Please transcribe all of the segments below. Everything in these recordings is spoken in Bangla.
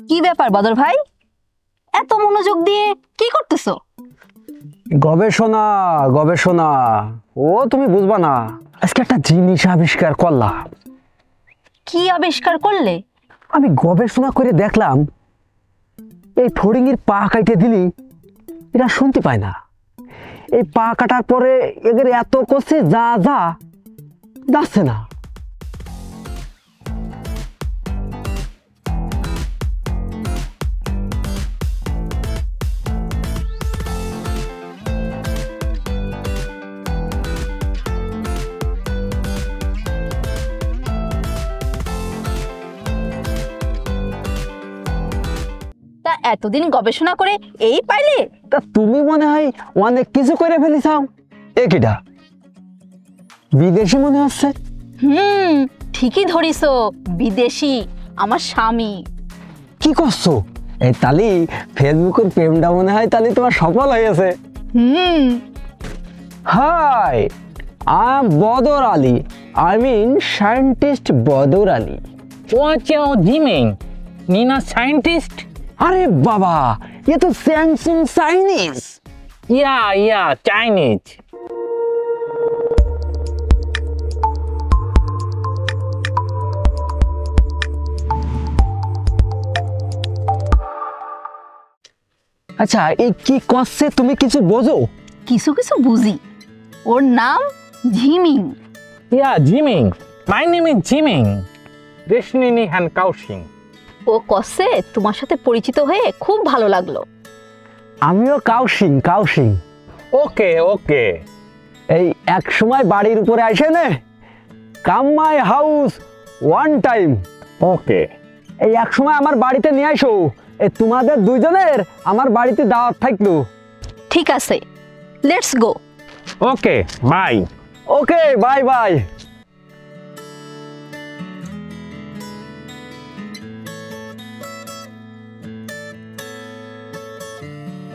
কি ব্যাপার বদর ভাই, এত মনোযোগ দিয়ে কি করতেছো? গবেষণা গবেষণা। ও তুমি বুঝবা না, আজকে একটা জিনিস আবিষ্কার করলাম। কি আবিষ্কার করলে? আমি গবেষণা করে দেখলাম এই ফড়িংয়ের পা কাটে দিলি এরা শুনতে পায় না। এই পা কাটার পরে এদের এত করছে যা যা যাচ্ছে না। তা এতদিন গবেষণা করে এই পাইলে? তা তুমি মনে হয় অনেক কিছু করে ফেলিছাও। একিটা বিদেশি মনে হচ্ছে। ঠিকই ধরিছো, বিদেশি আমার স্বামী। কি করছো? এই তালি ফেসবুকের প্রেমটা মনে হয় তালি তোমার সফল হয়েছে। Hi, I am Badar Ali. I mean scientist Badar Ali. What's your dreaming? Nina scientist? अरे बाबा, ये तो सैमसंग चाइनीज। Yeah, Chinese. আচ্ছা, এই কি করছে তুমি কিছু বোঝো? কিছু কিছু বুঝি। ওর নাম ঝিমিং। Yeah, Jiming. My name is Jiming. Deshnini Han Kaoshing. ও কসে তোমার সাথে পরিচিত হয়ে খুব ভালো লাগলো। আমিও কাউশিং। Okay. এই এক সময় বাড়ির উপরে আসে না, come my house one time. Okay. এই এক সময় আমার বাড়িতে নিয়ে আসো। এই তোমাদের দুইজনের আমার বাড়িতে দাওয়াত থাকলো। ঠিক আছে, let's go. Okay, bye. Okay, bye bye.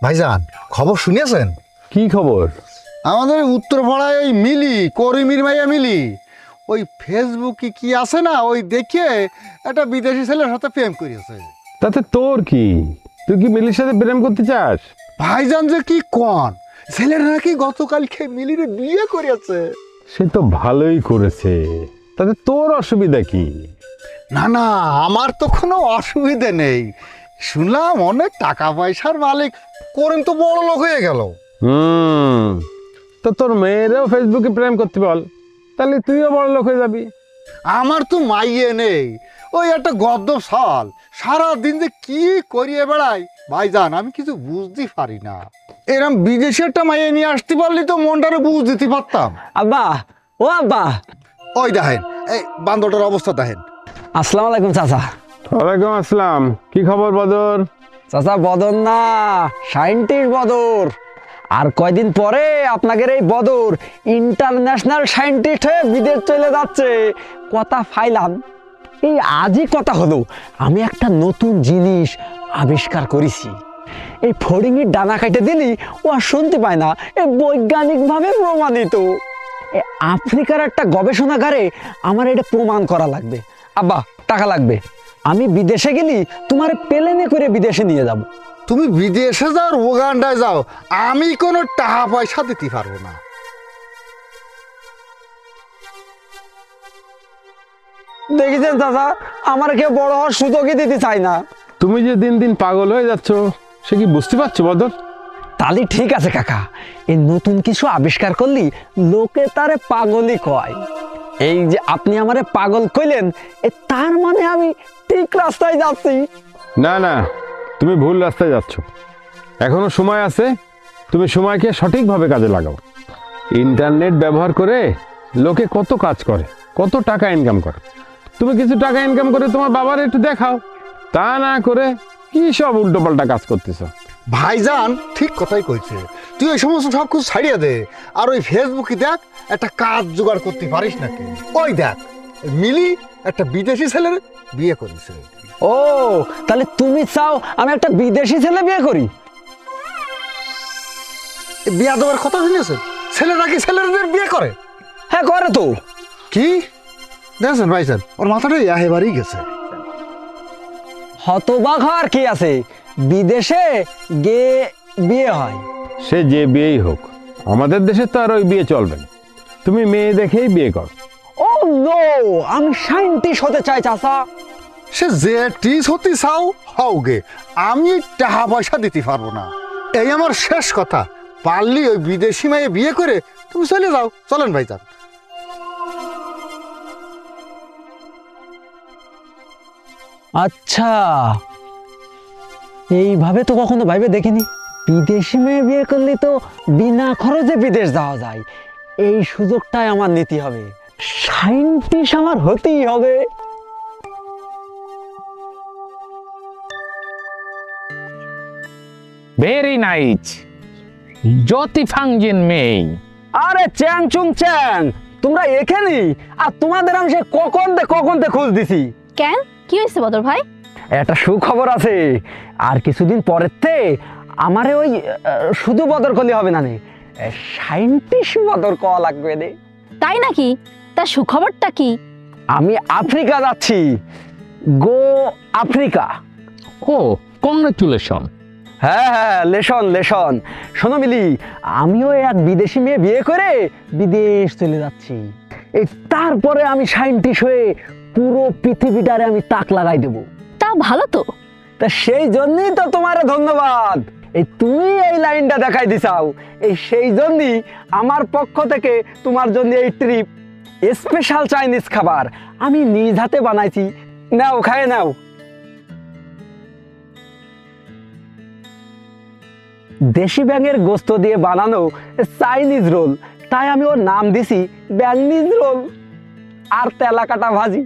ভাইজান, খবর শুনেছেন? কি খবর? আমাদের উত্তরপাড়ায় ওই মিলি, করিমির মাইয়া মিলি, ওই ফেসবুকে কি আছে না, ওই দেখে একটা বিদেশি ছেলের সাথে প্রেম করিয়েছে। তাতে তোর কি? তুই কি মিলির সাথে প্রেম করতে চাস? ভাইজান যে কি কন, ছেলের নাকি গতকালকে মিলিরে বিয়ে করিয়েছে। সে তো ভালোই করেছে, তাতে তোর অসুবিধা কি? না, আমার তো কোনো অসুবিধে নেই। শুনলাম অনেক টাকা পয়সার মালিক, করিম তো বড় লোক হয়ে গেল। তো তোর মেয়েরাও ফেসবুকে প্রেম করতে বল, তাহলে তুইও বড় লোক হয়ে যাবি। আমার তো মাইয়ে নেই, ওই একটা গদ্দ সাল, সারাদিন যে কি করিয়ে বেড়াই ভাইজান, আমি কিছু বুঝতে পারি না। এরম বিদেশি একটা মাইয়ে নিয়ে আসতে পারলি তো মনটারে বুঝ দিতে পারতাম। আব্বা, ও আব্বা, ওই দেখেন, এই বান্দরটার অবস্থা দেখেন। আসসালামু আলাইকুম চাচা। ওয়ালাইকুম আসসালাম। কি খবর বদর? চাচা বদর না, সায়েন্টিস্ট বদর। আর কয়দিন পরে আপনাদের এই বদর ইন্টারন্যাশনাল সায়েন্টিস্ট হয়ে বিদেশ চলে যাচ্ছে। কথা ফাইলাম, এই আজই কথা হলো, আমি একটা নতুন জিনিস আবিষ্কার করেছি। এই ফড়িংয়ের ডানা কাটে দিলি ও আর শুনতে পায় না, এই বৈজ্ঞানিকভাবে প্রমাণিত। আফ্রিকার একটা গবেষণাগারে আমার এটা প্রমাণ করা লাগবে। আব্বা, টাকা লাগবে। আমি বিদেশে গেলি তোমার প্লেনে করে বিদেশে নিয়ে যাব। তুমি বিদেশে যাও, উগান্ডায় যাও, আমি কোনো টাকা পয়সা দিতে পারবো না। দেখেছেন চাচা, আমার কেউ বড় হওয়ার সুযোগই দিতে চায় না। তুমি যে দিন দিন পাগল হয়ে যাচ্ছ, সে কি বুঝতে পারছো বদর? তাহলে ঠিক আছে কাকা, এই নতুন কিছু আবিষ্কার করলি লোকে তারে পাগলই কয়। এই যে আপনি আমারে পাগল কইলেন, তার মানে আমি ঠিক রাস্তায় যাচ্ছি। না, তুমি ভুল রাস্তায় যাচ্ছ। এখনো সময় আছে, তুমি সময়কে সঠিকভাবে কাজে লাগাও। ইন্টারনেট ব্যবহার করে লোকে কত কাজ করে, কত টাকা ইনকাম করে। তুমি কিছু টাকা ইনকাম করে তোমার বাবার একটু দেখাও। তা না করে কি সব উল্টোপাল্টা কাজ করতেছ। ভাইজান ঠিক কথাই কইছে, তুই ওই সমস্ত সব কিছু ছাড়িয়ে দে, আর ওই ফেসবুকে দেখ একটা কাজ জোগাড় করতে পারিস নাকি। ওই দেখ মিলি একটা বিদেশি ছেলের বিয়ে করেছে। ও তাহলে তুমি চাও আমি একটা বিদেশি ছেলে বিয়ে করি? বিয়া দেওয়ার কথা শুনেছে, ছেলেরা কি ছেলেদের বিয়ে করে? হ্যাঁ করে তো। কি দেখছেন ভাইজান, ওর মাথাটা এবারই গেছে। হতবাক হওয়ার কি আছে, বিদেশে গিয়ে বিয়ে হয়। সে যে বিয়েই হোক, আমাদের দেশে তো আর ওই বিয়ে চলবে না। তুমি মেয়ে দেখেই বিয়ে করো। ও নো, আমি সায়েন্টিস্ট হতে চাই চাচা। সে যে টিস হতে চাও হও গে, আমি টাকা পয়সা দিতে পারবো না, এই আমার শেষ কথা। পারলি ওই বিদেশি মেয়ে বিয়ে করে তুমি চলে যাও। চলেন ভাইজান। আচ্ছা, এইভাবে তো কখনো ভাইবে দেখিনি। বিদেশি মেয়ে বিয়ে করলে তো বিনা খরচে বিদেশ যাওয়া যায়, এই সুযোগটাই আমার নিতে হবে। সায়েন্টিস্ট আমার হতেই হবে। ভেরি নাইস, জ্যোতি ফাংজিন মেয়ে। আরে চ্যাং চুং চ্যাং, তোমরা এখানে? আর তোমাদের আমি সে কখন খোঁজ দিছি। কেন, কি হয়েছে বদর ভাই? একটা সুখবর আছে, আর কিছুদিন পরের আমারে ওই শুধু বদর করলে হবে না, সায়েন্টিস্ট বদর কওয়া লাগবে রে। তাই নাকি? তা সুখবরটা কি? আমি আফ্রিকা যাচ্ছি, গো আফ্রিকা। ও, কংগ্রেচুলেশন। হ্যাঁ, লেশন। শোনো মিলি, আমিও এক বিদেশি মেয়ে বিয়ে করে বিদেশ চলে যাচ্ছি। এই তারপরে আমি সায়েন্টিস্ট হয়ে পুরো পৃথিবীটারে আমি তাক লাগাই দেবো। তা ভালো তো। তা সেই জন্যই তো তোমার ধন্যবাদ, এই তুমি এই লাইনটা দেখাই দিছাও। এই সেই জন্যই আমার পক্ষ থেকে তোমার জন্য এই ট্রিপ। স্পেশাল চাইনিজ খাবার আমি নিজ হাতে বানাইছি, নাও খায় নাও। দেশি ব্যাঙের গোস্ত দিয়ে বানানো চাইনিজ রোল, তাই আমি ওর নাম দিছি ব্যাঙনিজ রোল। আর তেলা কাটা ভাজি।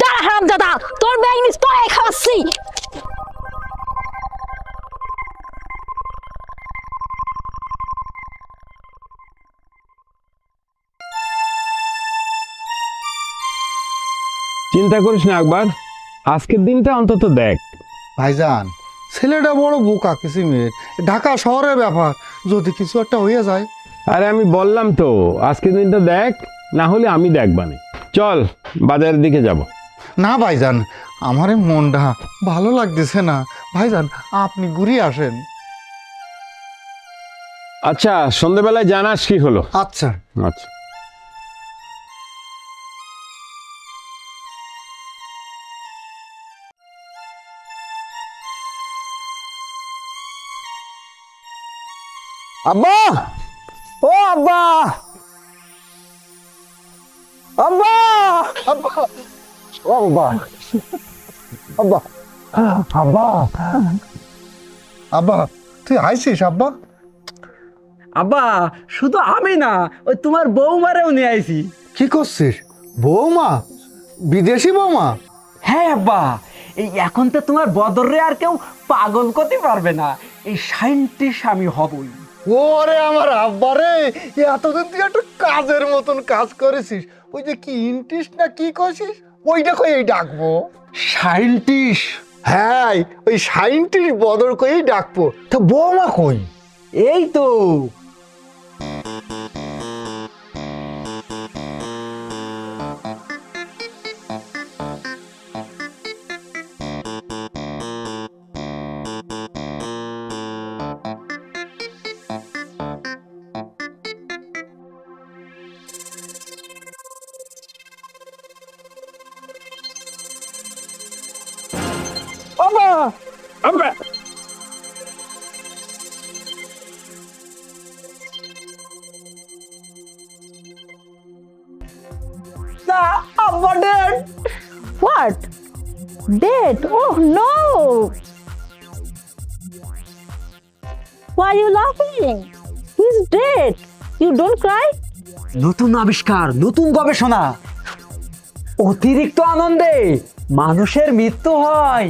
দাঁড়া হারামজাদা, তোর ব্যাগ নিস তো খাওয়াচ্ছি। চিন্তা করিস না আকবর, আজকের দিনটা অন্তত দেখ। ভাইজান ছেলেটা বড় বোকা কিসিমের, ঢাকা শহরের ব্যাপার, যদি কিছু একটা হয়ে যায়। আরে আমি বললাম তো আজকের দিনটা দেখ, না হলে আমি দেখবানে। চল বাজারের দিকে যাব। না ভাইজান, আমার এই মনটা ভালো লাগতেছে না। ভাইজান আপনি ঘুরে আসেন। আচ্ছা, সন্ধ্যেবেলায় জানাস কি হলো। আচ্ছা। আচ্ছা। আব্বা, ও আব্বা, আব্বা, আব্বা, ও আব্বা, আব্বা, আব্বা, আব্বা তুই আইছিস? আব্বা আব্বা শুধু আমি না, ওই তোমার বৌমারেও নিয়ে আইছি। কি করছিস? বৌমা? বিদেশি বৌমা? হ্যাঁ আব্বা, এই এখন তো তোমার বদরে আর কেউ পাগল করতে পারবে না, এই সায়েন্টিস্ট আমি হবই। ওরে আমার আব্বা রে, এতদিন তুই একটু কাজের মতন কাজ করেছিস। ওই যে কি ইন্টিস্ট না কি করছিস, ওইটা কই ডাকবো সায়েন্টিস্ট? হ্যাঁ, ওই সায়েন্টিস্ট বদর কই ডাকবো। তা বৌমা কই? এই তো। Abba dead. What? Dead? Oh no! Why are you laughing? He's dead. You don't cry. নতুন আবিষ্কার, নতুন গবেষণা। অতিরিক্ত আনন্দে মানুষের মৃত্যু হয়।